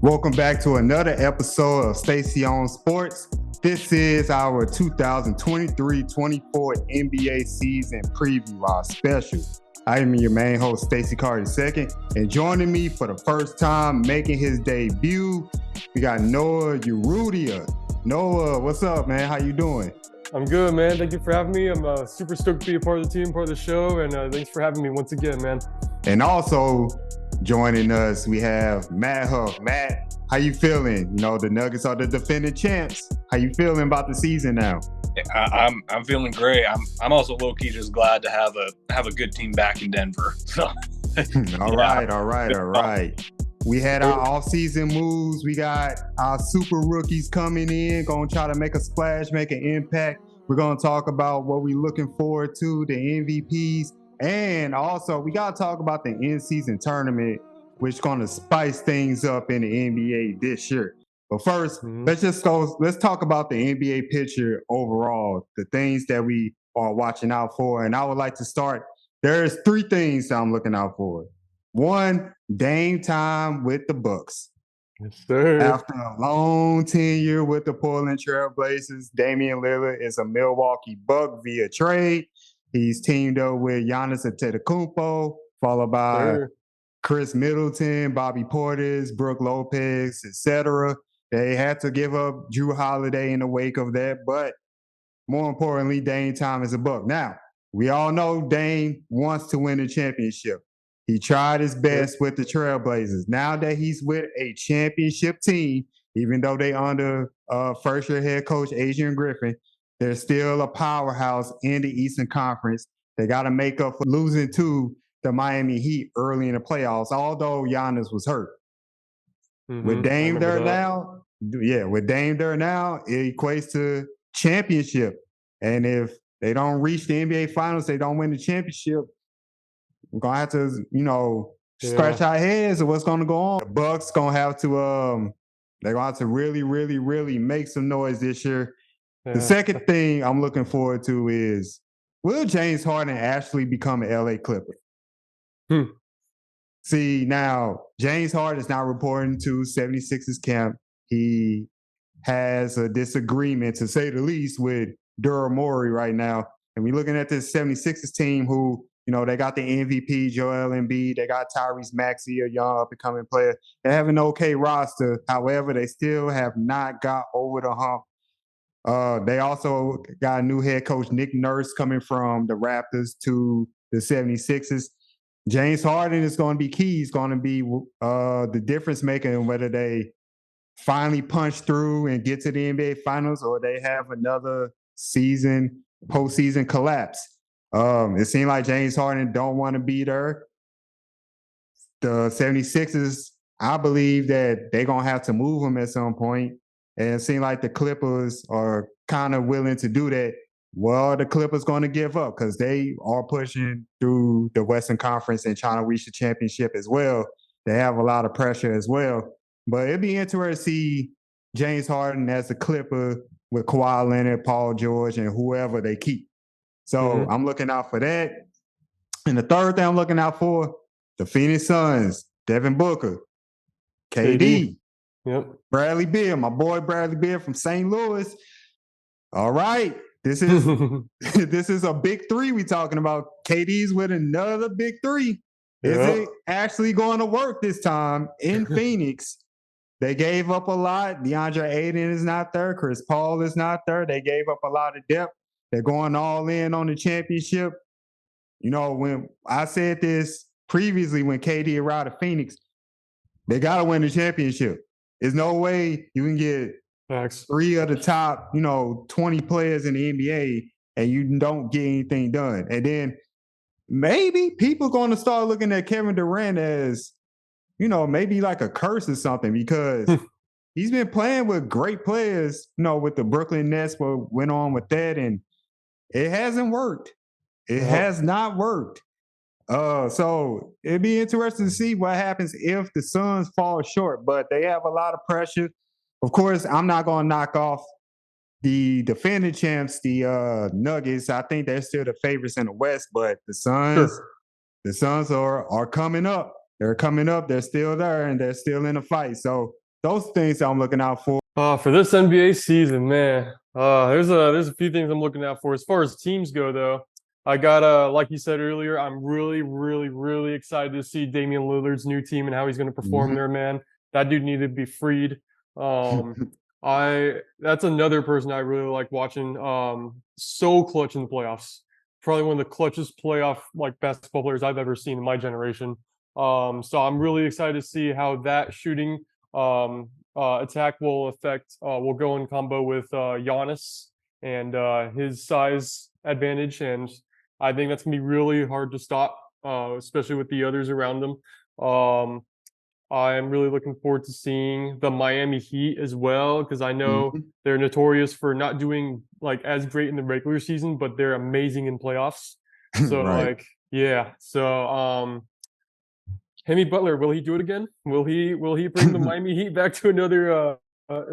Welcome back to another episode of Stacy on Sports. This is our 2023-24 NBA season preview, our special. I am your main host, Stacy Carter II, and joining me for the first time making his debut, we got Noah Urrutia. Noah, what's up, man? How you doing? I'm good, man. Thank you for having me. I'm super stoked to be a part of the team, part of the show, and thanks for having me once again, man. And also joining us, we have Matt Huff. Matt, how you feeling? You know, the Nuggets are the defending champs. How you feeling about the season now? I'm feeling great. I'm also low key just glad to have a good team back in Denver. So all right. We had our off-season moves. We got our super rookies coming in, going to try to make a splash, make an impact. We're going to talk about what we're looking forward to, the MVPs, and also we got to talk about the in-season tournament, which is going to spice things up in the NBA this year. But first, let's talk about the NBA picture overall, the things that we are watching out for. And I would like to start. There's three things that I'm looking out for. One, Dame time with the Bucks. Yes, sir. After a long tenure with the Portland Trail Blazers, Damian Lillard is a Milwaukee Buck via trade. He's teamed up with Giannis Antetokounmpo, followed by Chris Middleton, Bobby Portis, Brook Lopez, etc. They had to give up Drew Holiday in the wake of that, but more importantly, Dame time is a Buck. Now, we all know Dame wants to win the championship. He tried his best with the Trailblazers. Now that he's with a championship team, even though they under first-year head coach Adrian Griffin, they're still a powerhouse in the Eastern Conference. They got to make up for losing to the Miami Heat early in the playoffs, although Giannis was hurt. With Dame there now, it equates to championship. And if they don't reach the NBA Finals, they don't win the championship, we're going to have to, scratch our heads of what's going to go on. The Bucks going to have to, they're going to have to really, really, really make some noise this year. Yeah. The second thing I'm looking forward to is, will James Harden actually become an LA Clipper? See, now, James Harden is now reporting to 76ers camp. He has a disagreement, to say the least, with Daryl Morey right now. And we're looking at this 76ers team who, they got the MVP, Joel Embiid. They got Tyrese Maxey, a young up-and-coming player. They have an okay roster. However, they still have not got over the hump. They also got a new head coach, Nick Nurse, coming from the Raptors to the 76ers. James Harden is going to be key. He's going to be the difference maker in whether they finally punch through and get to the NBA Finals or they have another postseason collapse. It seemed like James Harden don't want to be there. The 76ers, I believe that they're going to have to move him at some point. And it seemed like the Clippers are kind of willing to do that. Well, the Clippers going to give up because they are pushing through the Western Conference and trying to reach the championship as well. They have a lot of pressure as well. But it'd be interesting to see James Harden as a Clipper with Kawhi Leonard, Paul George, and whoever they keep. So I'm looking out for that. And the third thing I'm looking out for, the Phoenix Suns, Devin Booker, KD. Bradley Beal, my boy Bradley Beal from St. Louis. All right. This is a big three we talking about. KD's with another big three. Is it actually going to work this time in Phoenix? They gave up a lot. DeAndre Ayton is not there. Chris Paul is not there. They gave up a lot of depth. They're going all in on the championship. When I said this previously when KD arrived at Phoenix, they got to win the championship. There's no way you can get three of the top, 20 players in the NBA and you don't get anything done. And then maybe people going to start looking at Kevin Durant as, maybe like a curse or something because he's been playing with great players, with the Brooklyn Nets, what went on with that. And it hasn't worked. It has not worked. So it'd be interesting to see what happens if the Suns fall short, but they have a lot of pressure. Of course, I'm not going to knock off the defending champs, the Nuggets. I think they're still the favorites in the West, but the Suns are coming up. They're coming up. They're still there, and they're still in a fight. So those things I'm looking out for. For this NBA season, man, there's a few things I'm looking out for. As far as teams go, though, I got like you said earlier, I'm really, really, really excited to see Damian Lillard's new team and how he's going to perform there, man. That dude needed to be freed. That's another person I really like watching. So clutch in the playoffs. Probably one of the clutchest playoff like basketball players I've ever seen in my generation. So I'm really excited to see how that shooting attack will go in combo with Giannis and his size advantage, and I think that's gonna be really hard to stop, especially with the others around them. I'm really looking forward to seeing the Miami Heat as well, because I know they're notorious for not doing like as great in the regular season, but they're amazing in playoffs. So Right. like, yeah. So Jimmy Butler, will he do it again? Will he bring the Miami Heat back to another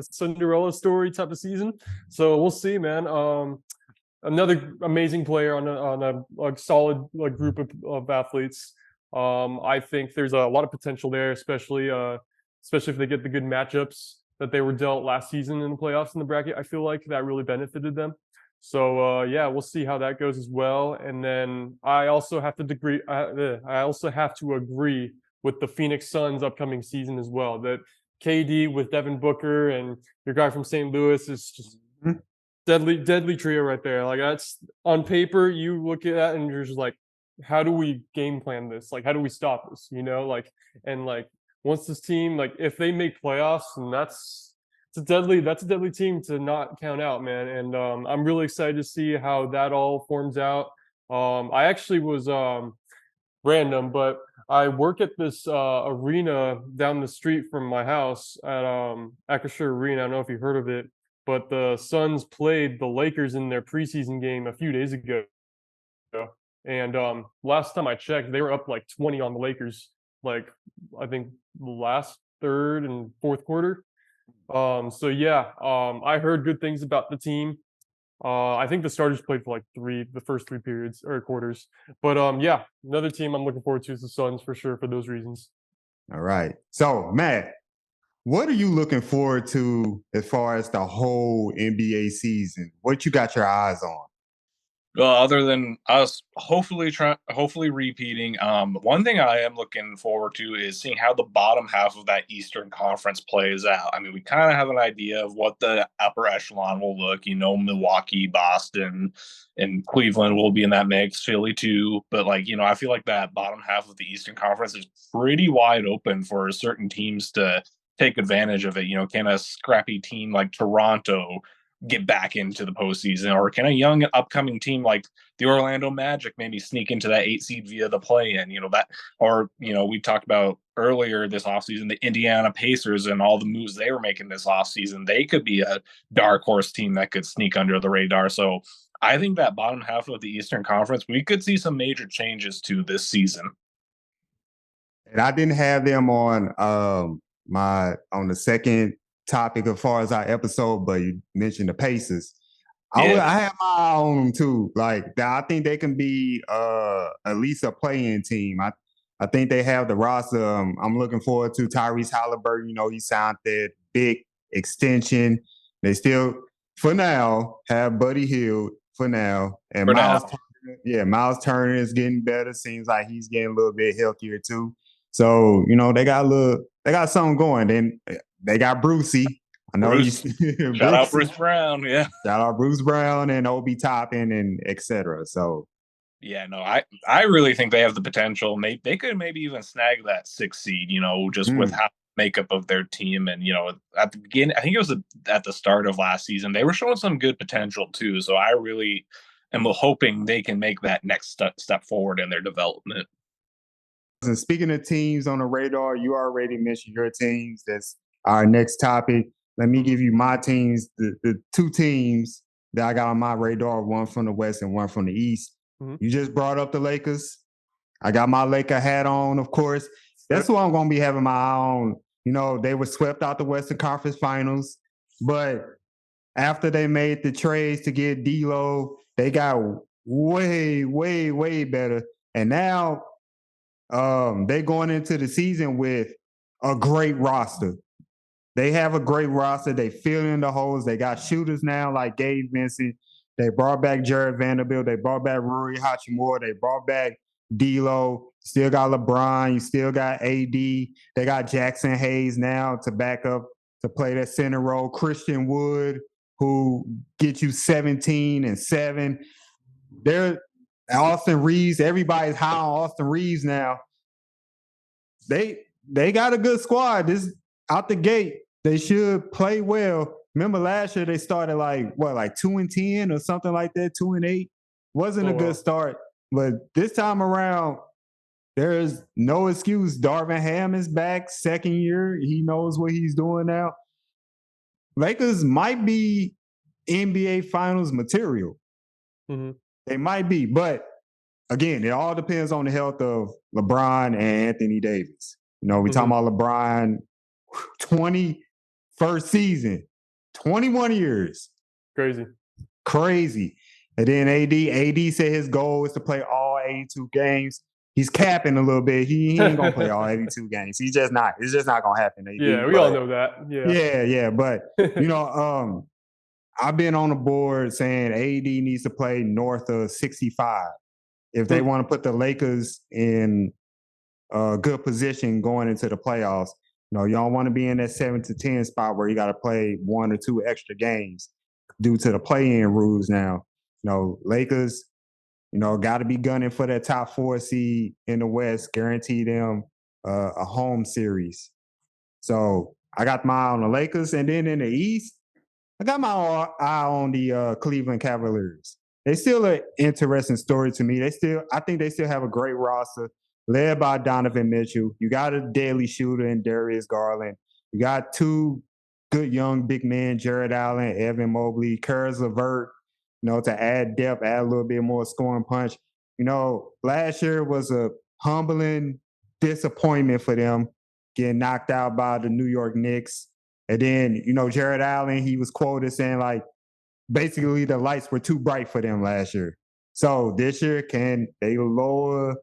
Cinderella story type of season? So we'll see, man. Another amazing player on a like solid like group of athletes. I think there's a lot of potential there, especially if they get the good matchups that they were dealt last season in the playoffs in the bracket. I feel like that really benefited them. So yeah, we'll see how that goes as well. And then I also have to agree with the Phoenix Suns upcoming season as well. That KD with Devin Booker and your guy from St. Louis is just deadly trio right there. Like that's on paper, you look at that and you're just like, how do we game plan this? Like, how do we stop this? You know, like, and like once this team, like if they make playoffs, and that's a deadly team to not count out, man. And I'm really excited to see how that all forms out. I actually was random, but I work at this arena down the street from my house at Acrisure Arena. I don't know if you heard of it, but the Suns played the Lakers in their preseason game a few days ago. And last time I checked, they were up like 20 on the Lakers, like I think the last third and fourth quarter. So yeah, I heard good things about the team. I think the starters played for like the first three periods or quarters. But yeah, another team I'm looking forward to is the Suns for sure for those reasons. All right. So, Matt, what are you looking forward to as far as the whole NBA season? What you got your eyes on? Well, other than us hopefully repeating, one thing I am looking forward to is seeing how the bottom half of that Eastern Conference plays out. I mean, we kind of have an idea of what the upper echelon will look. You know, Milwaukee, Boston, and Cleveland will be in that mix. Philly too, but like I feel like that bottom half of the Eastern Conference is pretty wide open for certain teams to take advantage of it. You know, can a scrappy team like Toronto get back into the postseason, or can a young upcoming team like the Orlando Magic maybe sneak into that 8 seed via the play-in? We talked about earlier this offseason, the Indiana Pacers and all the moves they were making this offseason. They could be a dark horse team that could sneak under the radar. So I think that bottom half of the Eastern Conference, we could see some major changes to this season. And I didn't have them on on the second topic as far as our episode, but you mentioned the Pacers. I have my eye on them too. Like I think they can be at least a play-in team. I think they have the roster. I'm looking forward to Tyrese Halliburton. You know, he signed that big extension. They still, for now, have Buddy Hield for now, and Miles Turner. Yeah, Miles Turner is getting better. Seems like he's getting a little bit healthier too. So they got something going. Then they got Brucey. I know Bruce. Shout out Bruce Brown. Yeah. Shout out Bruce Brown and Obi Toppin and etc. So yeah, no, I really think they have the potential. They could maybe even snag that 6th seed, just with how makeup of their team. And at the beginning, I think it was at the start of last season, they were showing some good potential too. So I really am hoping they can make that next step forward in their development. And speaking of teams on the radar, you already mentioned your teams. That's our next topic. Let me give you my teams, the two teams that I got on my radar, one from the West and one from the East. You just brought up the Lakers. I got my Laker hat on, of course. That's who I'm going to be having my eye on. They were swept out the Western Conference Finals, but after they made the trades to get D'Lo, they got way, way, way better. And now they're going into the season with a great roster. they have a great roster. They fill in the holes. They got shooters now like Gabe Vincent. They brought back Jared Vanderbilt. They brought back Rui Hachimura. They brought back D'Lo. Still got LeBron. You still got AD. They got Jackson Hayes now to back up to play that center role. Christian Wood, who gets you 17 and 7. They're Austin Reeves. Everybody's high on Austin Reeves now. They got a good squad. This out the gate, they should play well. Remember last year they started like 2-10 or something like that, 2-8. Wasn't a good start, but this time around, there's no excuse. Darvin Ham is back, second year. He knows what he's doing now. Lakers might be NBA Finals material. Mm-hmm. They might be, but again, it all depends on the health of LeBron and Anthony Davis. You know, we talking about LeBron, 21st season, 21 years. Crazy. And then AD said his goal is to play all 82 games. He's capping a little bit. He ain't going to play all 82 games. He's just not. It's just not going to happen. AD. Yeah, we all know that. Yeah. But, you know, I've been on the board saying AD needs to play north of 65 if they want to put the Lakers in a good position going into the playoffs. You know, you don't want to be in that 7-10 spot where you got to play 1 or 2 extra games due to the play-in rules now. You know, Lakers, you know, got to be gunning for that top 4 seed in the West, guarantee them a home series. So I got my eye on the Lakers. And then in the East, I got my eye on the Cleveland Cavaliers. They still an interesting story to me. I think they still have a great roster led by Donovan Mitchell. You got a deadly shooter in Darius Garland. You got 2 good young big men, Jared Allen, Evan Mobley, Caris LeVert, you know, to add depth, add a little bit more scoring punch. You know, last year was a humbling disappointment for them, getting knocked out by the New York Knicks. And then, you know, Jared Allen, he was quoted saying, like, basically the lights were too bright for them last year. So this year, can they lower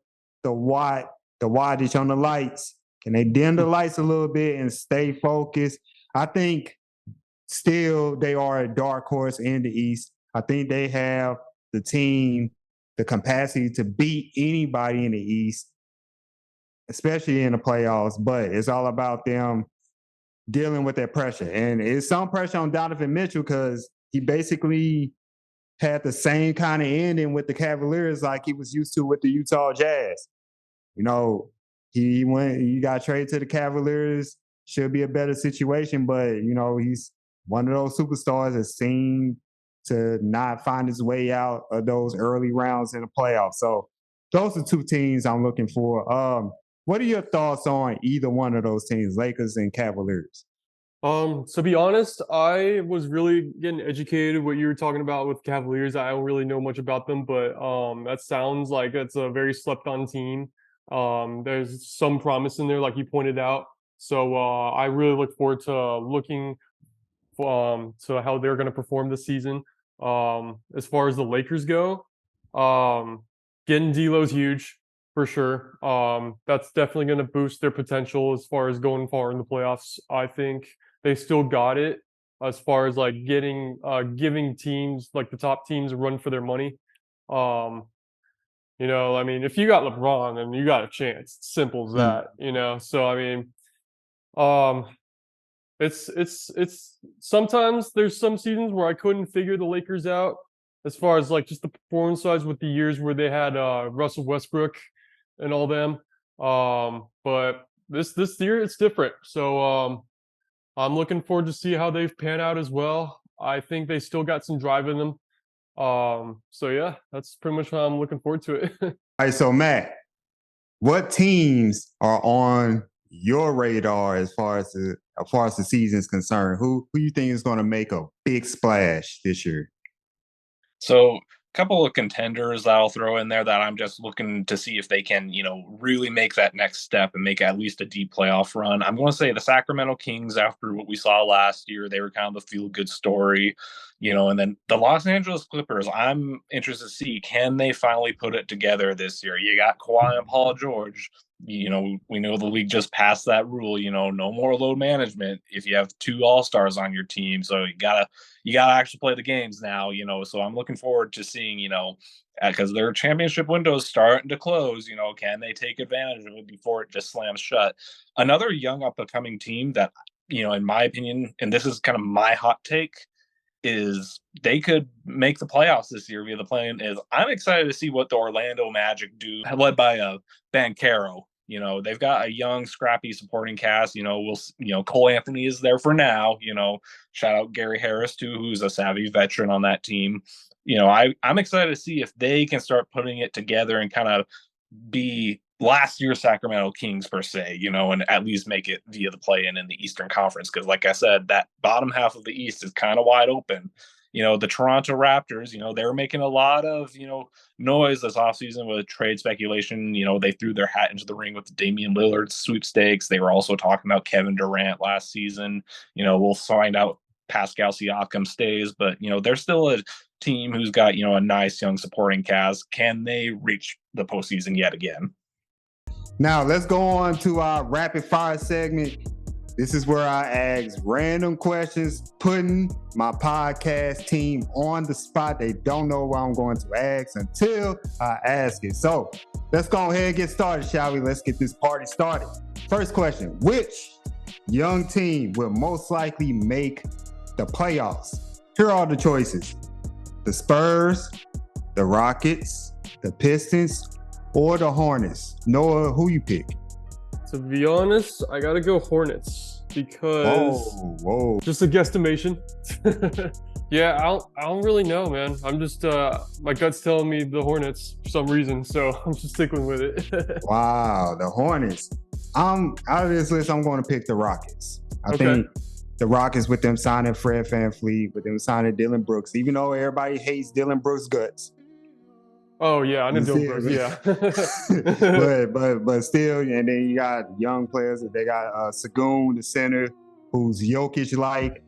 the wattage on the lights? Can they dim the lights a little bit and stay focused? I think still they are a dark horse in the East. I think they have the team, the capacity to beat anybody in the East, especially in the playoffs. But it's all about them dealing with that pressure. And it's some pressure on Donovan Mitchell because he basically had the same kind of ending with the Cavaliers like he was used to with the Utah Jazz. You know, he got traded to the Cavaliers, should be a better situation, but, you know, he's one of those superstars that seem to not find his way out of those early rounds in the playoffs. So those are 2 teams I'm looking for. What are your thoughts on either one of those teams, Lakers and Cavaliers? To be honest, I was really getting educated what you were talking about with Cavaliers. I don't really know much about them, but that sounds like it's a very slept-on team. There's some promise in there, like you pointed out. So I really look forward to looking to how they're going to perform this season. As far as the Lakers go, getting D'Lo's huge for sure. That's definitely going to boost their potential as far as going far in the playoffs. I think they still got it as far as like giving teams like the top teams a run for their money. You know, I mean, if you got LeBron, then you got a chance. Simple as that, you know. So I mean, it's sometimes there's some seasons where I couldn't figure the Lakers out as far as like just the performance size with the years where they had Russell Westbrook and all them. But this year it's different. So I'm looking forward to see how they've pan out as well. I think they still got some drive in them. So yeah, that's pretty much how I'm looking forward to it. All right, so Matt, what teams are on your radar as far as the season is concerned? Who you think is going to make a big splash this year? So a couple of contenders that I'll throw in there that I'm just looking to see if they can, you know, really make that next step and make at least a deep playoff run. I'm going to say the Sacramento Kings, after what we saw last year, they were kind of the feel-good story. And then the Los Angeles Clippers, I'm interested to see, can they finally put it together this year? You got Kawhi and Paul George. We know the league just passed that rule, no more load management if you have 2 all-stars on your team. So you gotta actually play the games now, so I'm looking forward to seeing, because their championship window is starting to close, can they take advantage of it before it just slams shut? Another young up-and-coming team that, in my opinion, and this is kind of my hot take, is they could make the playoffs this year via the play-in. Is I'm excited to see what the Orlando Magic do, led by Banchero. They've got a young, scrappy supporting cast. Cole Anthony is there for now. Shout out Gary Harris too, who's a savvy veteran on that team. I'm excited to see if they can start putting it together and kind of be last year's Sacramento Kings per se, and at least make it via the play-in in the Eastern Conference. Because like I said, that bottom half of the East is kind of wide open. The Toronto Raptors, they're making a lot of, noise this offseason with trade speculation. They threw their hat into the ring with the Damian Lillard sweepstakes. They were also talking about Kevin Durant last season. We'll find out Pascal Siakam stays, but, they're still a team who's got, a nice young supporting cast. Can they reach the postseason yet again? Now let's go on to our rapid fire segment. This is where I ask random questions, putting my podcast team on the spot. They don't know what I'm going to ask until I ask it. So let's go ahead and get started, shall we? Let's get this party started. First question, which young team will most likely make the playoffs? Here are the choices: the Spurs, the Rockets, the Pistons, or the Hornets. Noah, who you pick? To be honest, I gotta go Hornets because whoa. Just a guesstimation. Yeah, I don't really know, man. I'm just my gut's telling me the Hornets for some reason, so I'm just sticking with it. Wow, the Hornets. Out of this list, I'm going to pick the Rockets. I think the Rockets, with them signing Fred VanVleet, with them signing Dylan Brooks, even though everybody hates Dylan Brooks' guts. Oh yeah, I know Dylan Brooks. Yeah, but still, and then you got young players. They got Sagoon, the center, who's Jokic-like.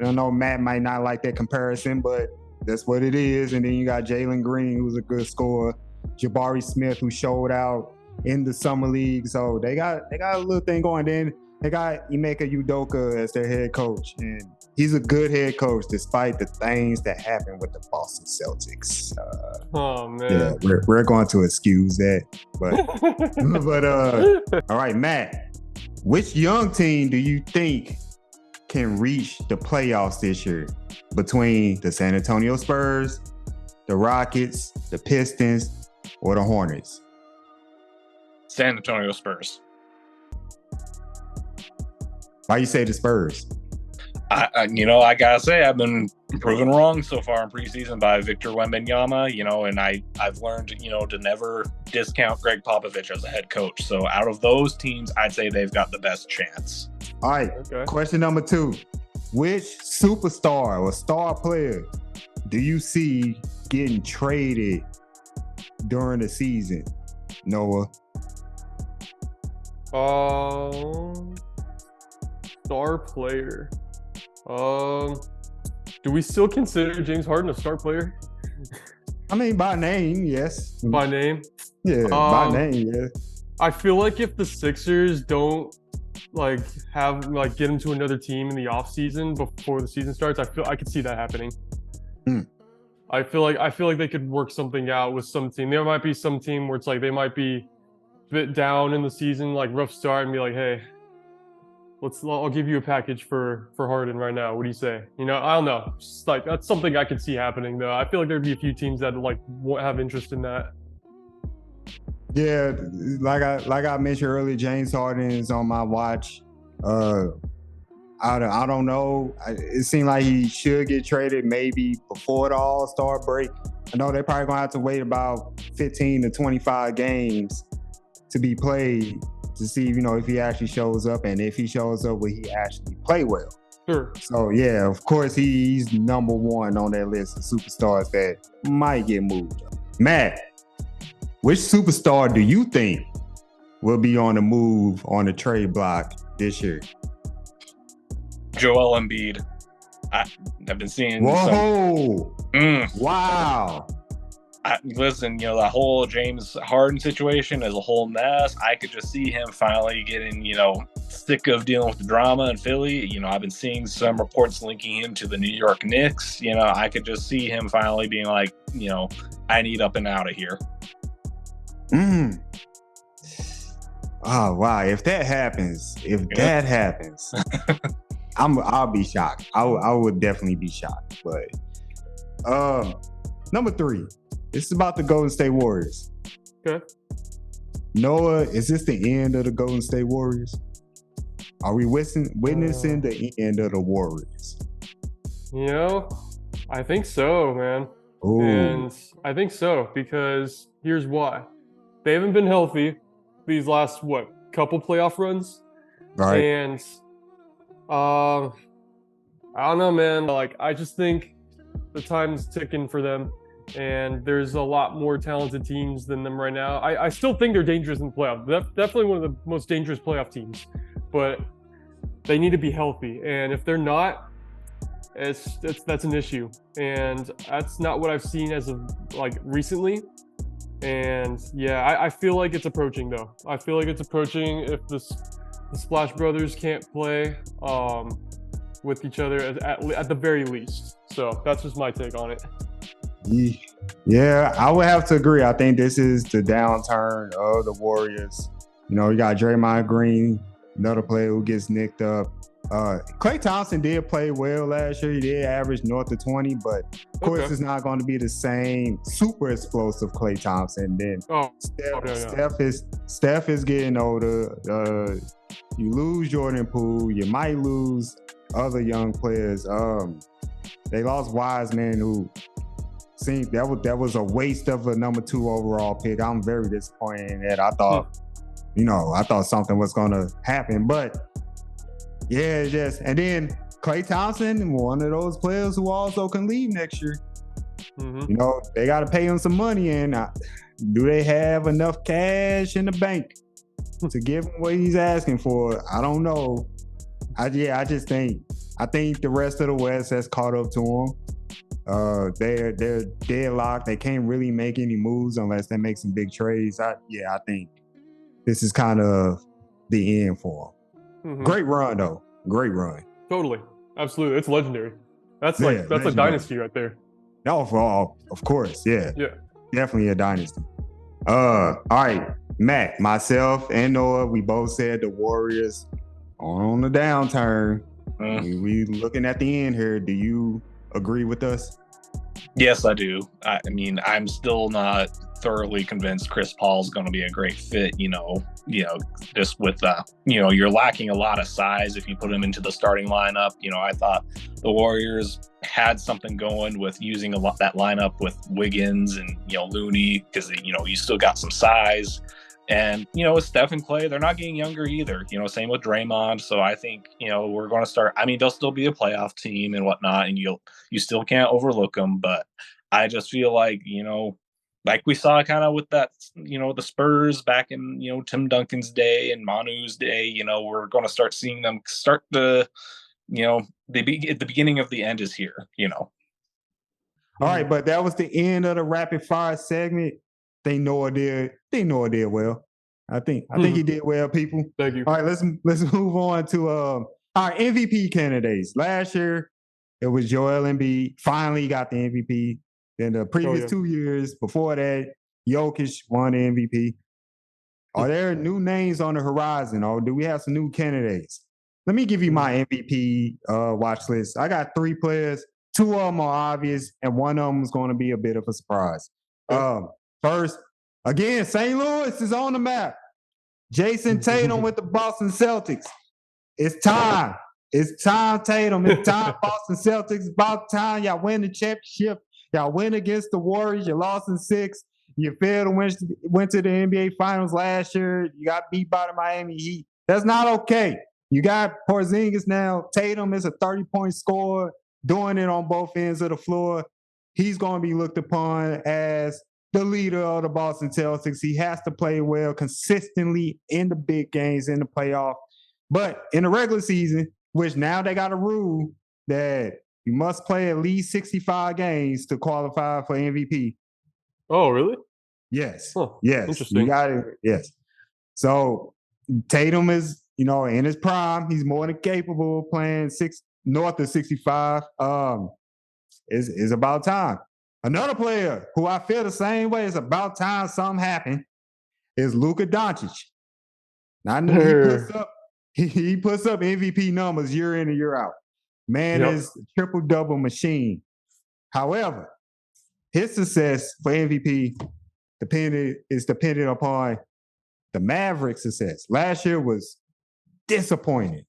I know Matt might not like that comparison, but that's what it is. And then you got Jalen Green, who's a good scorer. Jabari Smith, who showed out in the summer league. So they got a little thing going. Then they got Ime Udoka as their head coach, and he's a good head coach despite the things that happened with the Boston Celtics. Oh man, yeah, we're going to excuse that. But all right, Matt, which young team do you think can reach the playoffs this year between the San Antonio Spurs, the Rockets, the Pistons, or the Hornets? San Antonio Spurs. Why you say the Spurs? I gotta say, I've been proven wrong so far in preseason by Victor Wembanyama, and I've learned, to never discount Greg Popovich as a head coach. So out of those teams, I'd say they've got the best chance. All right. Okay. Question number 2. Which superstar or star player do you see getting traded during the season, Noah? Star player. Do we still consider James Harden a star player? I mean, by name, yes. By name? Yeah, by name, yeah. I feel like if the Sixers don't get him to another team in the offseason before the season starts, I could see that happening. I feel like they could work something out with some team. There might be some team where it's like they might be a bit down in the season, like rough start, and be like, hey, I'll give you a package for Harden right now. What do you say? I don't know. Just that's something I could see happening though. I feel like there'd be a few teams that won't have interest in that. Yeah, like I mentioned earlier, James Harden is on my watch. I don't know. It seemed like he should get traded maybe before the All-Star break. I know they're probably gonna have to wait about 15 to 25 games to be played to see, if he actually shows up, and if he shows up, will he actually play well? Sure. So yeah, of course he's number 1 on that list of superstars that might get moved. Matt, which superstar do you think will be on the move on the trade block this year? Joel Embiid. I've been seeing some. Whoa! Wow! Listen, that whole James Harden situation is a whole mess. I could just see him finally getting, sick of dealing with the drama in Philly. I've been seeing some reports linking him to the New York Knicks. I could just see him finally being like, I need up and out of here. Oh wow! If that happens, I'll be shocked. I would definitely be shocked. But number 3, this is about the Golden State Warriors. Okay. Noah, is this the end of the Golden State Warriors? Are we witnessing the end of the Warriors? I think so, man. Ooh. And I think so because here's why. They haven't been healthy these last, couple playoff runs? Right. And I don't know, man. I just think the time's ticking for them. And there's a lot more talented teams than them right now. I still think they're dangerous in the playoff. Definitely one of the most dangerous playoff teams. But they need to be healthy. And if they're not, that's an issue. And that's not what I've seen as of recently. And yeah, I feel like it's approaching though. I feel like it's approaching if the Splash Brothers can't play with each other at the very least. So that's just my take on it. Yeah, I would have to agree. I think this is the downturn of the Warriors. You got Draymond Green, another player who gets nicked up. Klay Thompson did play well last year. He did average north of 20, but of course it's not going to be the same super explosive Klay Thompson. Then Steph is getting older. You lose Jordan Poole. You might lose other young players. They lost Wiseman, who seemed that was a waste of a number 2 overall pick. I'm very disappointed in that. I thought, I thought something was going to happen, but. Yeah, and then Klay Thompson, one of those players who also can leave next year. Mm-hmm. They got to pay him some money, and do they have enough cash in the bank to give him what he's asking for? I don't know. I think the rest of the West has caught up to him. They're deadlocked. They can't really make any moves unless they make some big trades. I think this is kind of the end for them. Mm-hmm. Great run, though. Great run. Totally. Absolutely. It's legendary. That's a dynasty right there. No, of course. Yeah. Yeah. Definitely a dynasty. All right. Matt, myself, and Noah, we both said the Warriors on the downturn. We looking at the end here. Do you agree with us? Yes, I do. I mean, I'm still not thoroughly convinced Chris Paul's going to be a great fit, just with, you're lacking a lot of size if you put him into the starting lineup. I thought the Warriors had something going with using that lineup with Wiggins and, Looney, because, you still got some size. And, with Steph and Klay, they're not getting younger either, same with Draymond. So I think, we're going to start, they'll still be a playoff team and whatnot, and you still can't overlook them. But I just feel like, like we saw kind of with that, the Spurs back in, Tim Duncan's day and Manu's day, we're going to start seeing them start to, at the beginning of the end is here, All right, but that was the end of the rapid fire segment. Noah did well. I think he did well, people. Thank you. All right, let's move on to our MVP candidates. Last year, it was Joel Embiid. Finally got the MVP. Then the previous 2 years before that, Jokic won the MVP. Are there new names on the horizon, or do we have some new candidates? Let me give you my MVP watch list. I got 3 players. 2 of them are obvious, and one of them is going to be a bit of a surprise. First, again, St. Louis is on the map. Jason Tatum with the Boston Celtics. It's time. It's time, Tatum. It's time, Boston Celtics. About time y'all win the championship. Y'all win against the Warriors. You lost in 6. You failed to went to the NBA Finals last year. You got beat by the Miami Heat. That's not okay. You got Porzingis now. Tatum is a 30-point scorer, doing it on both ends of the floor. He's going to be looked upon as the leader of the Boston Celtics. He has to play well consistently in the big games, in the playoff. But in the regular season, which now they got a rule that You must play at least 65 games to qualify for MVP. Oh, really? Yes. Huh. Yes. Interesting. You got it. Yes. So Tatum is, in his prime. He's more than capable of playing north of 65. Is about time. Another player who I feel the same way, it's about time something happened, is Luka Doncic. Now, he puts up MVP numbers year in and year out. Man is a triple-double machine. However, his success for MVP is dependent upon the Mavericks' success. Last year was disappointing.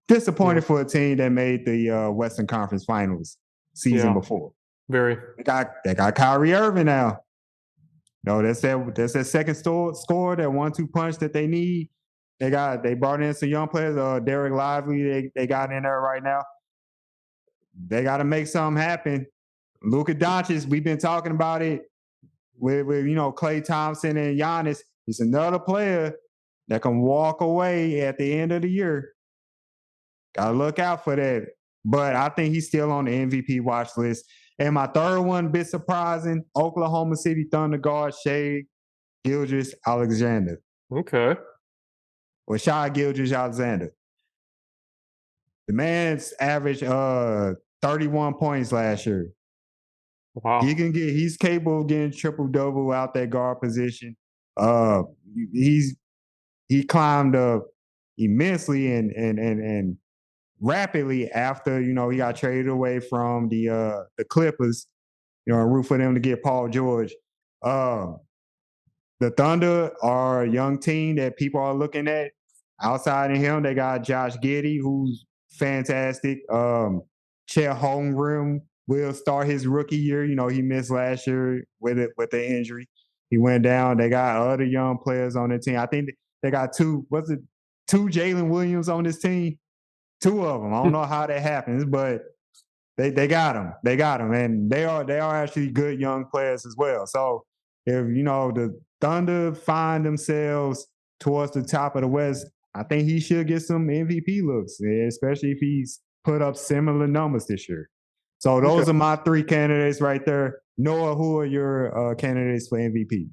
Disappointed for a team that made the Western Conference Finals season before. Very. They got Kyrie Irving now. No, that's that second score, that 1-2 punch that they need. They brought in some young players. Derek Lively, they got in there right now. They got to make something happen. Luka Doncic, we've been talking about it with Klay Thompson and Giannis. He's another player that can walk away at the end of the year. Got to look out for that. But I think he's still on the MVP watch list. And my third one, a bit surprising, Oklahoma City Thunder guard Shai Gilgeous-Alexander. Okay. Or Shai Gilgeous-Alexander. The man's averaged 31 points last year. Wow. He's capable of getting triple-double out that guard position. He climbed up immensely and rapidly after, he got traded away from the Clippers, and root for them to get Paul George. The Thunder are a young team that people are looking at. Outside of him, they got Josh Giddey, who's fantastic. Chet Holmgren will start his rookie year. He missed last year with the injury. He went down. They got other young players on the team. I think they got two Jalen Williams on this team? Two of them. I don't know how that happens, but they got them. They got them, and they are actually good young players as well. So if the Thunder find themselves towards the top of the West, I think he should get some MVP looks, especially if he's put up similar numbers this year. So those are my three candidates right there. Noah, who are your candidates for MVP?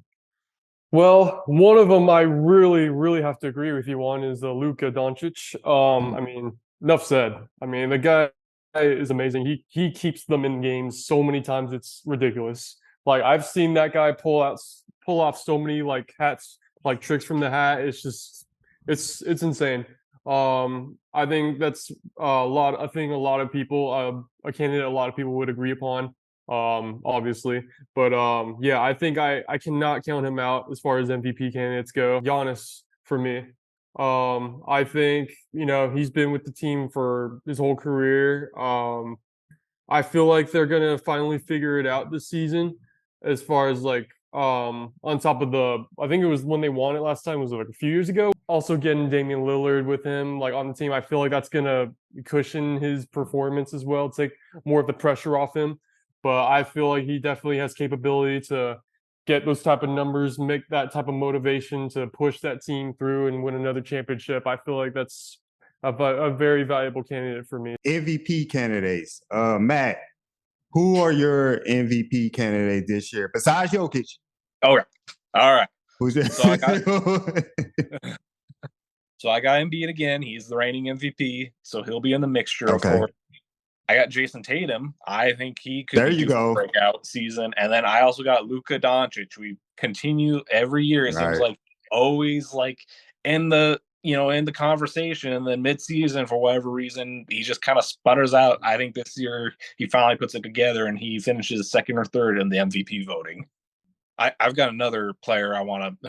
Well, one of them I really, really have to agree with you on is Luka Doncic. I mean, enough said. I mean, the guy is amazing. He keeps them in games so many times it's ridiculous. Like I've seen that guy pull off so many tricks from the hat. It's just it's insane. I think that's I think a lot of people a candidate a lot of people would agree upon. Obviously, but yeah, I think I cannot count him out as far as MVP candidates go. Giannis for me. I think he's been with the team for his whole career. I feel like they're gonna finally figure it out this season as far as on top of I think it was when they won it last time, was like a few years ago. Also getting Damian Lillard with him on the team, I feel like that's gonna cushion his performance as well, take more of the pressure off him. But I feel like he definitely has capability to get those type of numbers, make that type of motivation to push that team through and win another championship. I feel like that's a very valuable candidate for me. MVP candidates. Matt, who are your MVP candidates this year besides Jokic? Okay. All right. Who's your So I got Embiid again. He's the reigning MVP, so he'll be in the mixture, of course. I got Jason Tatum. I think he could a breakout season. And then I also got Luka Doncic. We continue every year. It seems like always in the conversation, and then mid-season, for whatever reason, he just kind of sputters out. I think this year he finally puts it together and he finishes second or third in the MVP voting. I've got another player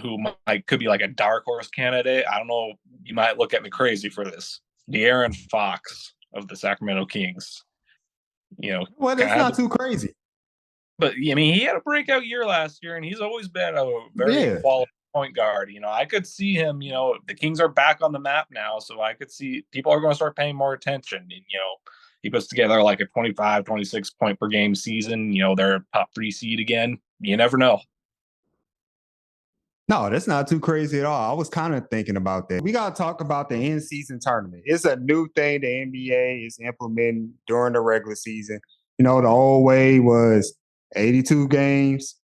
who could be like a dark horse candidate. I don't know. You might look at me crazy for this. De'Aaron Fox of the Sacramento Kings. Well, that's not too crazy. But I mean, he had a breakout year last year, and he's always been a very quality point guard. I could see him. The Kings are back on the map now, so I could see people are going to start paying more attention. And, he puts together like a 25, 26 point per game season. They're top 3 seed again. You never know. No, that's not too crazy at all. I was kind of thinking about that. We got to talk about the in-season tournament. It's a new thing the NBA is implementing during the regular season. You know, the old way was 82 games,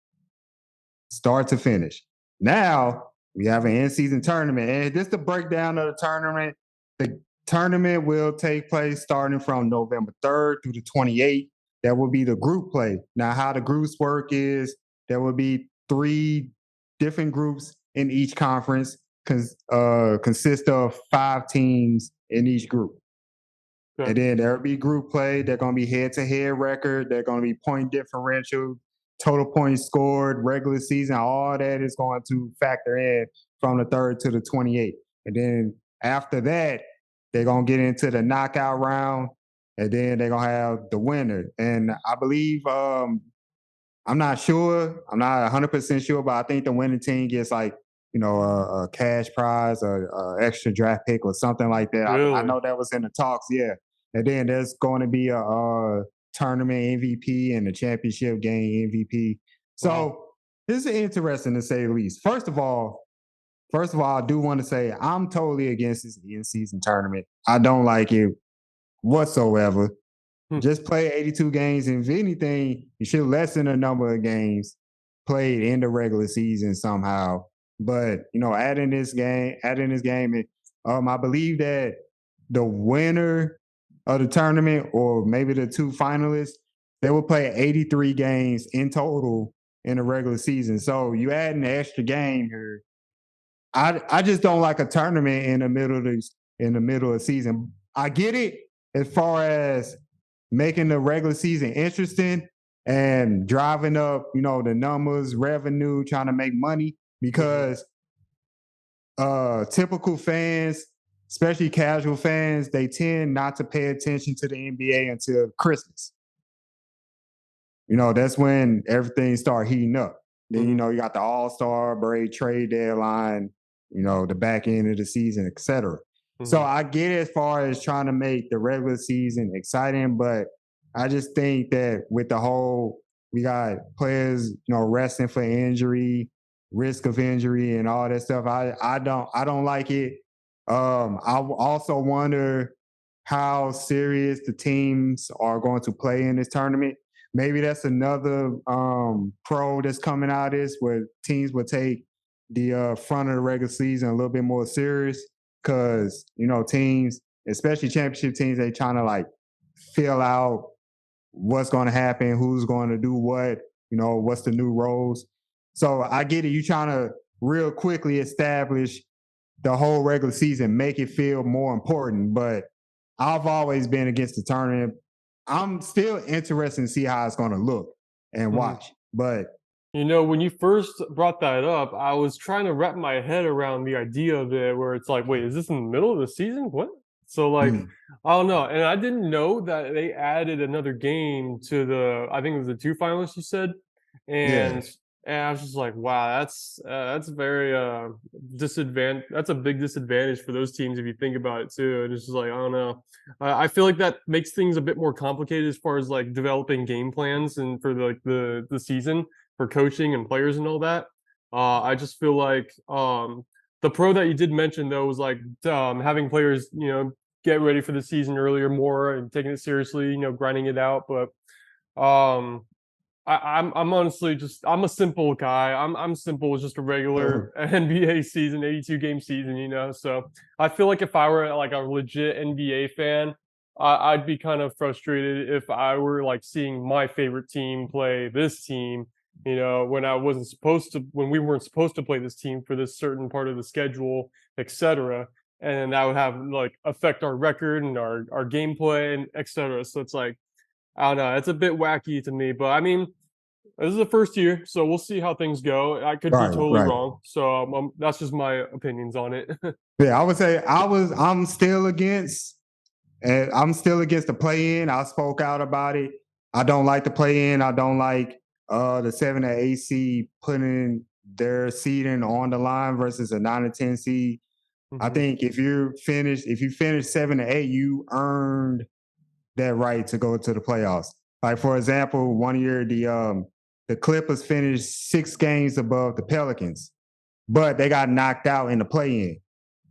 start to finish. Now we have an in-season tournament, and just the breakdown of the tournament. The tournament will take place starting from November 3rd through the 28th. That will be the group play. Now, how the groups work is there will be 3 different groups in each conference, consist of 5 teams in each group. And then there'll be group play. They're going to be head-to-head record. They're going to be point differential, total points scored, regular season. All that is going to factor in from the 3rd to the 28th. And then after that, they're going to get into the knockout round, and then they're going to have the winner. And I believe, I'm not sure. I'm not 100% sure, but I think the winning team gets like, a cash prize or extra draft pick or something like that. I Really? know that was in the talks, yeah. And then there's going to be a tournament MVP and a championship game MVP. So Wow. this is interesting to say the least. First of all, I do want to say I'm totally against this in-season tournament. I don't like it whatsoever. Hmm. Just play 82 games. And if anything, you should lessen the number of games played in the regular season somehow. But adding this game, and I believe that the winner of the tournament, or maybe the 2 finalists, they will play 83 games in total in the regular season. So you add an extra game here. I just don't like a tournament in the middle of the season. I get it as far as making the regular season interesting and driving up, the numbers, revenue, trying to make money, because typical fans, especially casual fans, they tend not to pay attention to the NBA until Christmas. That's when everything start heating up. Then, you got the All-Star break, trade deadline, the back end of the season, etc. So I get it as far as trying to make the regular season exciting, but I just think that with the whole, we got players, resting for injury, risk of injury, and all that stuff. I don't like it. I also wonder how serious the teams are going to play in this tournament. Maybe that's another pro that's coming out of this, where teams will take the front of the regular season a little bit more serious, because teams, especially championship teams, they trying to like fill out what's going to happen, who's going to do what, what's the new roles. So I get it. You trying to real quickly establish the whole regular season, make it feel more important. But I've always been against the tournament. I'm still interested to see how it's going to look and watch. But When you first brought that up, I was trying to wrap my head around the idea of it, where it's like, wait, is this in the middle of the season? What? So like, mm, I don't know. And I didn't know that they added another game to I think it was the 2 finalists you said. yeah, And I was just like, wow, that's very that's a big disadvantage for those teams if you think about it too. And it's just like, I don't know. I feel like that makes things a bit more complicated as far as like developing game plans and for the season, for coaching and players and all that. I just feel like the pro that you did mention though was like having players, get ready for the season earlier more and taking it seriously, grinding it out. But um, I'm honestly I'm a simple guy. I'm simple as just a regular NBA season, 82 game season. So I feel like if I were like a legit NBA fan, I'd be kind of frustrated if I were like seeing my favorite team play this team, when we weren't supposed to play this team for this certain part of the schedule, etc. And that would have like affect our record and our gameplay and etc. So it's like, I don't know. It's a bit wacky to me, but I mean, this is the first year, so we'll see how things go. I could be right, totally right. wrong, so that's just my opinions on it. Yeah, I would say I'm still against, and I'm still against the play in. I spoke out about it. I don't like the play in. I don't like the 7 and 8 seed putting their seeding on the line versus a 9 and 10 seed. I Mhm. think if you finish 7 and 8, you earned that right to go to the playoffs. Like for example, one year the Clippers finished 6 games above the Pelicans. but they got knocked out in the play-in.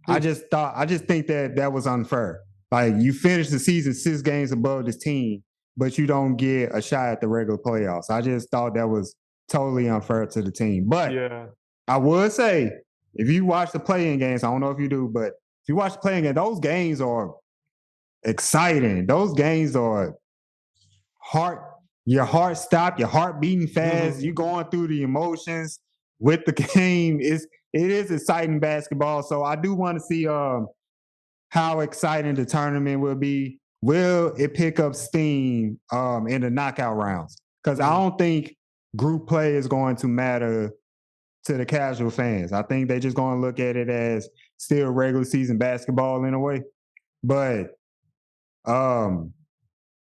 I just think that was unfair. Like, you finish the season 6 games above this team, but you don't get a shot at the regular playoffs. I just thought that was totally unfair to the team. But Yeah. I would say, if you watch the play-in games, I don't know if you do, but if you watch the play-in game, those games are exciting. Those games are your heart stopped, your heart beating fast, you going through the emotions with the game. It is exciting basketball. So I do want to see how exciting the tournament will be. Will it pick up steam in the knockout rounds? Because I don't think group play is going to matter to the casual fans. I think they're just going to look at it as still regular season basketball in a way. But the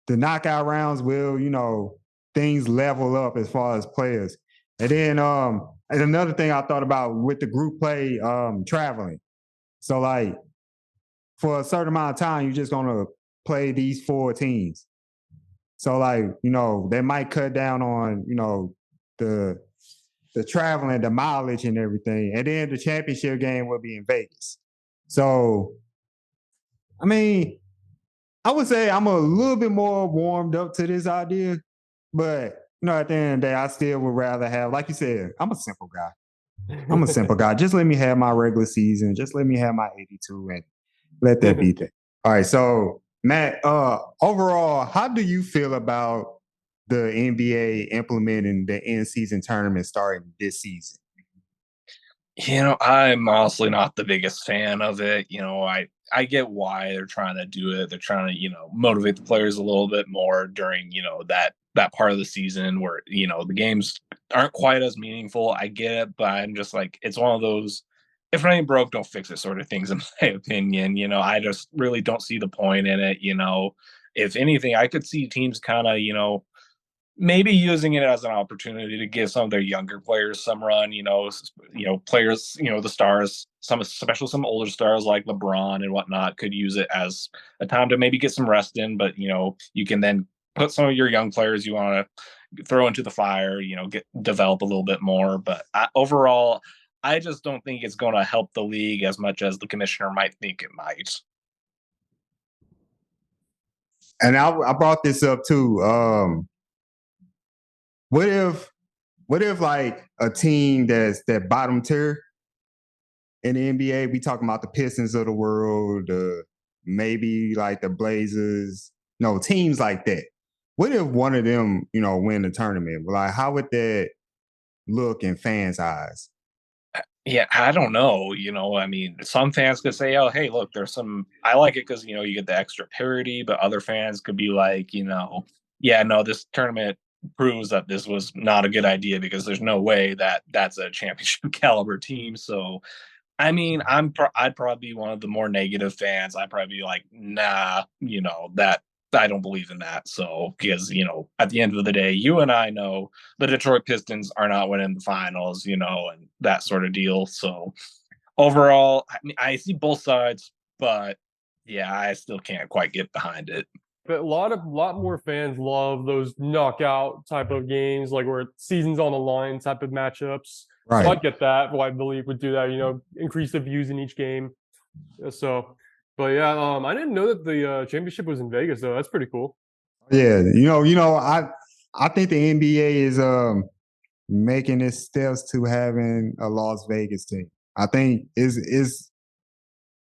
knockout rounds will, things level up as far as players. And then and another thing I thought about with the group play, traveling. So, like, for a certain amount of time, you're just gonna play these 4 teams. So, like, they might cut down on, the traveling, the mileage and everything. And then the championship game will be in Vegas. So, I mean, I would say I'm a little bit more warmed up to this idea, but at the end of the day, I still would rather have, like you said, I'm a simple guy. Just let me have my regular season. Just let me have my 82 and let that be that. All right. So, Matt, overall, how do you feel about the NBA implementing the in-season tournament starting this season? I'm honestly not the biggest fan of it. I get why they're trying to do it. They're trying to, motivate the players a little bit more during, that part of the season where, the games aren't quite as meaningful. I get it, but I'm just like, it's one of those, if it ain't broke, don't fix it sort of things, in my opinion. I just really don't see the point in it. If anything, I could see teams kind of, maybe using it as an opportunity to give some of their younger players some run, players, the stars, especially some older stars like LeBron and whatnot could use it as a time to maybe get some rest in, but you can then put some of your young players you want to throw into the fire, develop a little bit more. But overall, I just don't think it's going to help the league as much as the commissioner might think it might. And I brought this up too. What if like a team that's that bottom tier in the NBA, we talking about the Pistons of the world, maybe like the Blazers, teams like that. What if one of them, win the tournament? Like, how would that look in fans' eyes? Yeah, I don't know. I mean, some fans could say, "Oh, hey, look, I like it because you get the extra parity," but other fans could be like, "Yeah, no, this tournament proves that this was not a good idea because there's no way that that's a championship caliber team." So, I mean, I'd probably be one of the more negative fans. I'd probably be like, "Nah, that I don't believe in that." So, because at the end of the day, you and I know the Detroit Pistons are not winning the finals, and that sort of deal. So, overall, I mean, I see both sides, but yeah, I still can't quite get behind it. But a lot more fans love those knockout type of games, like where season's on the line type of matchups. So I Right. get that. Why the league would do that, increase the views in each game. So, but yeah, I didn't know that the championship was in Vegas though. That's pretty cool. Yeah. I think the NBA is making its steps to having a Las Vegas team. I think is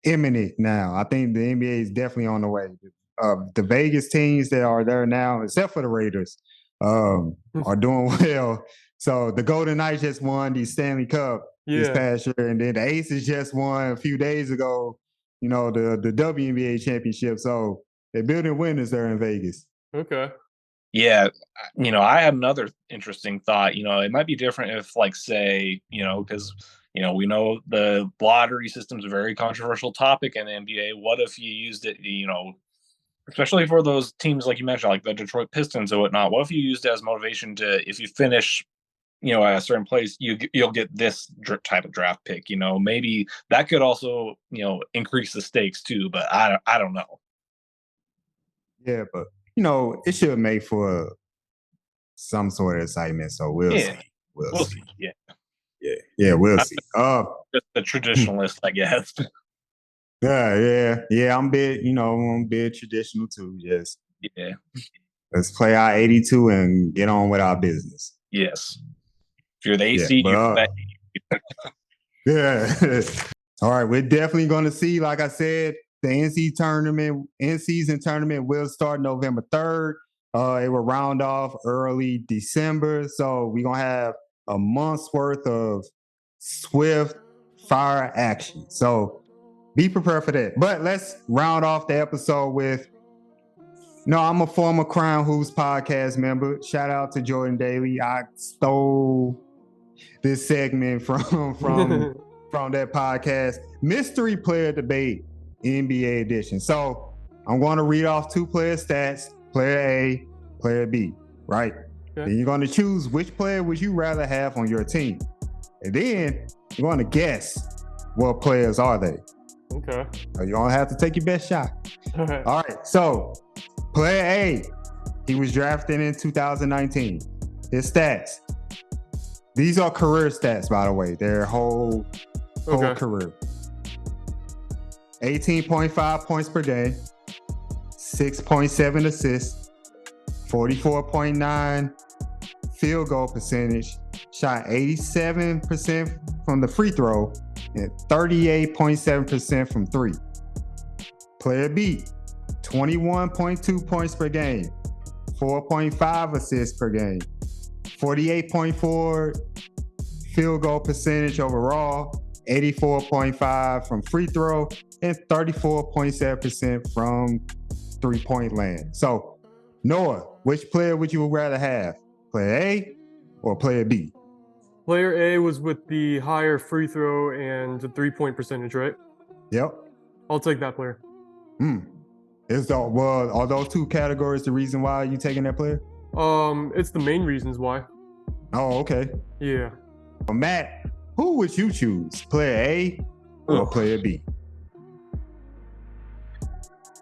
imminent now. I think the NBA is definitely on the way. The Vegas teams that are there now, except for the Raiders, are doing well. So the Golden Knights just won the Stanley Cup this Yeah. past year, and then the Aces just won a few days ago. The WNBA championship. So they're building winners there in Vegas. Okay. Yeah, I had another interesting thought. It might be different if, like, say, because we know the lottery system is a very controversial topic in the NBA. What if you used it, especially for those teams like you mentioned, like the Detroit Pistons or whatnot? What if you used it as motivation to, if you finish, at a certain place, you'll get this type of draft pick. Maybe that could also, increase the stakes too. But I don't know. Yeah, but it should make for some sort of excitement. So we'll Yeah, see. We'll we'll see. see. Yeah. Yeah, we'll see. Just the traditionalist, I guess. Yeah. I'm a bit traditional too. Just Yeah. let's play our 82 and get on with our business. Yes. If you're the eight Yeah, seed, but, you're that. Yeah. All right, we're definitely going to see, like I said, the in-season tournament will start November 3rd. It will round off early December. So we're going to have a month's worth of swift fire action. So be prepared for that. But let's round off the episode with, I'm a former Crown Hoops podcast member. Shout out to Jordan Daly. I stole this segment from that podcast, Mystery Player Debate, NBA edition. So I'm going to read off 2 player stats, player A, player B, right? Okay. Then you're going to choose which player would you rather have on your team. And then you're going to guess what players are they. Okay. So you're going to have to take your best shot. All right. All right. So player A, he was drafted in 2019. His stats. These are career stats, by the way. Their whole career. 18.5 points per game, 6.7 assists, 44.9 field goal percentage, shot 87% from the free throw, and 38.7% from 3. Player B, 21.2 points per game, 4.5 assists per game, 48.4 field goal percentage overall, 84.5 from free throw, and 34.7% from three-point land. So, Noah, which player would you rather have? Player A or player B? Player A was with the higher free throw and the 3-point percentage, right? Yep. I'll take that player. Are those 2 categories the reason why you taking that player? It's the main reasons why. Oh, okay. Yeah. Matt, who would you choose? Player A or player B?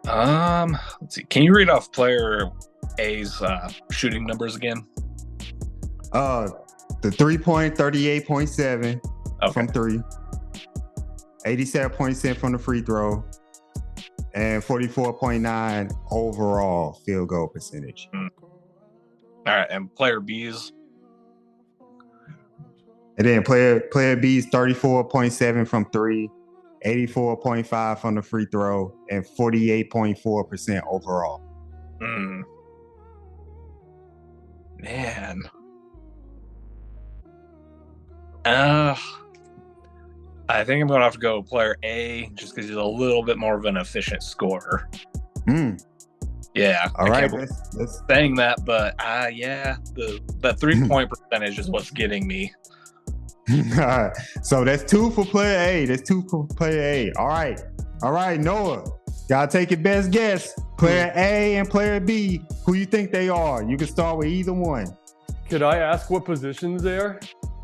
Let's see. Can you read off player A's shooting numbers again? The 3-point, 38.7 from 3, 87% from the free throw, and 44.9 overall field goal percentage. All right, and player B's? And then player B's 34.7 from 3, 84.5 from the free throw, and 48.4% overall. Man. I think I'm going to have to go player A just because he's a little bit more of an efficient scorer. Yeah. All right. That's saying that, but that 3-point percentage is what's getting me. So that's 2 for player A. That's 2 for player A. All right, Noah. Gotta take your best guess. Player A and player B. Who you think they are? You can start with either one. Could I ask what positions they are?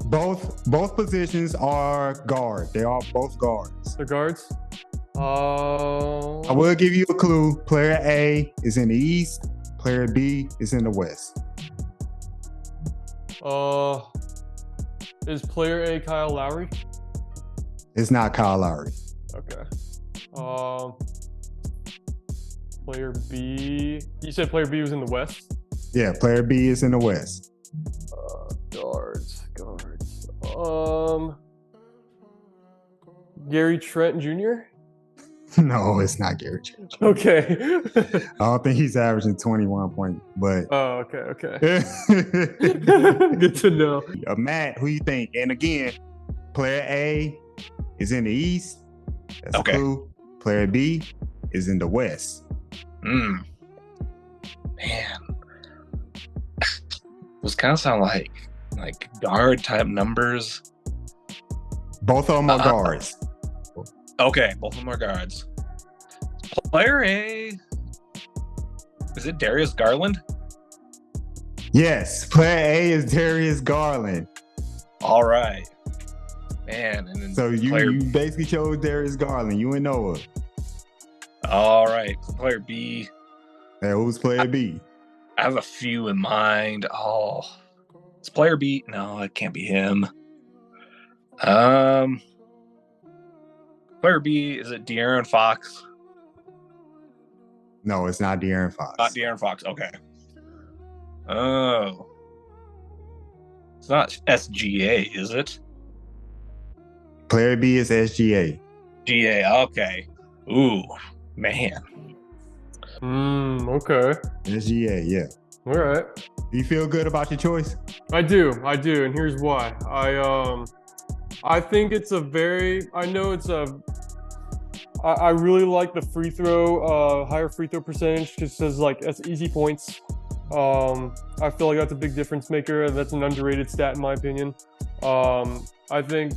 Both positions are guard. They are both guards. The guards? I will give you a clue. Player A is in the East. Player B is in the West. Is player A Kyle Lowry? It's not Kyle Lowry. Okay. Player B. You said player B was in the West? Yeah, player B is in the West. Guards. Gary Trent Jr.? No, it's not Gary Trent. Okay. I don't think he's averaging 21 points, but. Oh, okay. Good to know. Matt, who you think? And again, player A is in the East. That's a clue. Player B is in the West. Man. Those kind of sound like guard type numbers. Both of them are guards. Okay, both of them are guards. Player A, is it Darius Garland? Yes, player A is Darius Garland. All right, man. And then so you basically chose Darius Garland. You and Noah. All right, player B. Hey, who's player B? I have a few in mind. It's player B. No, it can't be him. Player B, is it De'Aaron Fox? No, it's not De'Aaron Fox. Not De'Aaron Fox. Okay. Oh. It's not SGA, is it? Player B is SGA. GA. Okay. Ooh, man. Okay. SGA, yeah. All right. Do you feel good about your choice? I do, and here's why. I think it's I really like the free throw, higher free throw percentage, because it's like that's easy points. I feel like that's a big difference maker. That's an underrated stat in my opinion. I think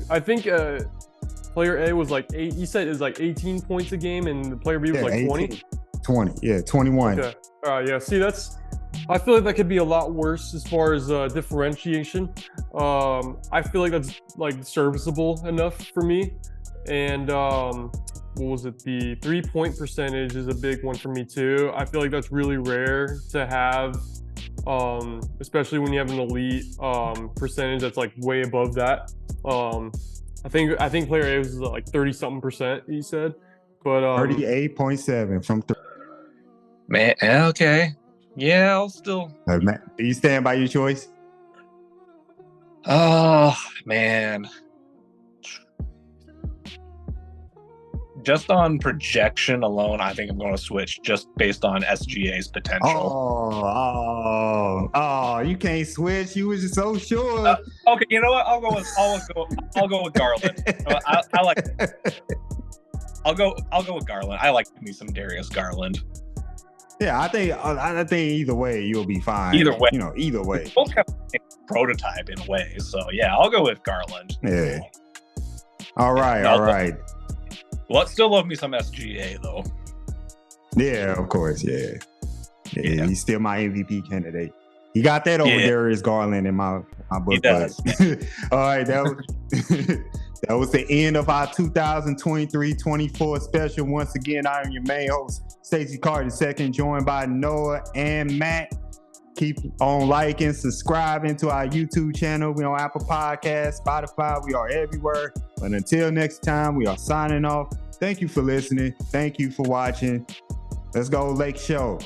player A was like 8. You said it was like 18 points a game, and player B was like 20. 20, yeah, 21. Okay. Yeah. See, I feel like that could be a lot worse as far as differentiation. I feel like that's like serviceable enough for me. And what was it? The 3-point percentage is a big one for me too. I feel like that's really rare to have, especially when you have an elite percentage that's like way above that. I think player A was like 30-something%. He said, but 38.7 from 3. Man, okay. Yeah, I'll still. Do you stand by your choice? Oh, man. Just on projection alone, I think I'm going to switch just based on SGA's potential. Oh, you can't switch. You was just so sure. Okay, you know what? I'll go with Garland. I'll go with Garland. I like me some Darius Garland. Yeah, I think either way you'll be fine. Either way. Either way. Both have a prototype in a way. So yeah, I'll go with Garland. Yeah. All right. Well, still love me some SGA though. Yeah, of course. Yeah. He's still my MVP candidate. He got that over Darius Garland in my book. He does. All right, that was the end of our 2023-24 special. Once again, I am your main host, Stacey Carter II, joined by Noah and Matt. Keep on liking, subscribing to our YouTube channel. We're on Apple Podcasts, Spotify. We are everywhere. But until next time, we are signing off. Thank you for listening. Thank you for watching. Let's go Lake Show.